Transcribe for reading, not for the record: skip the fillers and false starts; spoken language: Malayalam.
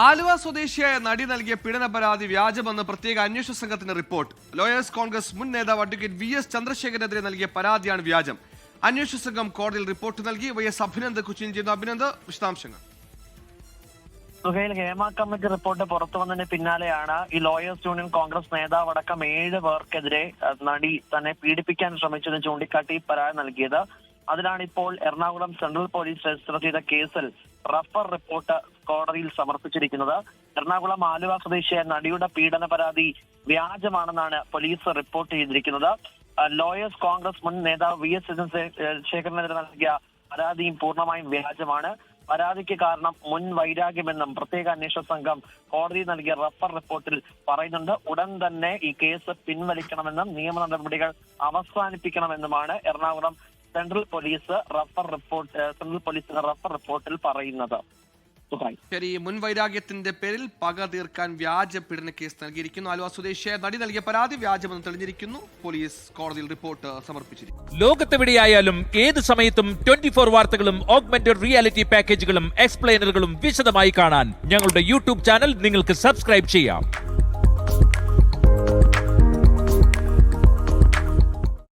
ആലുവ സ്വദേശിയായ നടി നൽകിയ പീഡന പരാതി വ്യാജമെന്ന് പ്രത്യേക അന്വേഷണ സംഘത്തിന്റെ റിപ്പോർട്ട്. ലോയേഴ്സ് കോൺഗ്രസ് മുൻ നേതാവ് അഡ്വക്കേറ്റ് VS ചന്ദ്രശേഖരനെതിരെ നൽകിയ പരാതിയാണ് വ്യാജം. അന്വേഷണ സംഘം കോടതിയിൽ റിപ്പോർട്ട് നൽകി. YS അഭിനന്ദ് കൊച്ചിയിൽ ചെയ്യുന്നു. അഭിനന്ദ്, വിശദാംശങ്ങൾ. സുഹൈൽ, ഹേമ കമ്മിറ്റി റിപ്പോർട്ട് പുറത്തു വന്നതിന് പിന്നാലെയാണ് ഈ ലോയേഴ്സ് യൂണിയൻ കോൺഗ്രസ് നേതാവ് അടക്കം 7 പേർക്കെതിരെ നടി തന്നെ പീഡിപ്പിക്കാൻ ശ്രമിച്ചതിന് ചൂണ്ടിക്കാട്ടി പരാതി നൽകിയത്. അതിനാണ് ഇപ്പോൾ എറണാകുളം സെൻട്രൽ പോലീസ് രജിസ്റ്റർ ചെയ്ത കേസിൽ റഫർ റിപ്പോർട്ട് കോടതിയിൽ സമർപ്പിച്ചിരിക്കുന്നത്. എറണാകുളം ആലുവ സ്വദേശിയായ നടിയുടെ പീഡന പരാതി വ്യാജമാണെന്നാണ് പോലീസ് റിപ്പോർട്ട് ചെയ്തിരിക്കുന്നത്. ലോയേഴ്സ് കോൺഗ്രസ് മുൻ നേതാവ് VS ചന്ദ്രശേഖരനെതിരെ നൽകിയ പരാതിയും പൂർണ്ണമായും വ്യാജമാണ്. പരാതിക്ക് കാരണം മുൻ വൈരാഗ്യമെന്നും പ്രത്യേക അന്വേഷണ സംഘം കോടതി നൽകിയ റഫർ റിപ്പോർട്ടിൽ പറയുന്നുണ്ട്. ഉടൻ തന്നെ ഈ കേസ് പിൻവലിക്കണമെന്നും നിയമ നടപടികൾ അവസാനിപ്പിക്കണമെന്നുമാണ് എറണാകുളം സെൻട്രൽ പോലീസിന്റെ റഫർ റിപ്പോർട്ടിൽ പറയുന്നത്. ശരി, മുൻ വൈരാഗ്യത്തിന്റെ പേരിൽ പക തീർക്കാൻ വ്യാജ പീഡന കേസ് നൽകിയിരിക്കുന്നു. ആലുവ സ്വദേശിയായ നടി നൽകിയ പരാതി വ്യാജമെന്ന് തെളിഞ്ഞിരിക്കുന്നു. പോലീസ് കോടതിയിൽ റിപ്പോർട്ട് സമർപ്പിച്ചിരിക്കുന്നു. ലോകത്തെവിടെയായാലും ഏത് സമയത്തും 24 വാർത്തകളും ഓഗ്മെന്റഡ് റിയാലിറ്റി പാക്കേജുകളും എക്സ്പ്ലെയിനറുകളും വിശദമായി കാണാൻ ഞങ്ങളുടെ YouTube ചാനൽ നിങ്ങൾക്ക് സബ്സ്ക്രൈബ് ചെയ്യാം.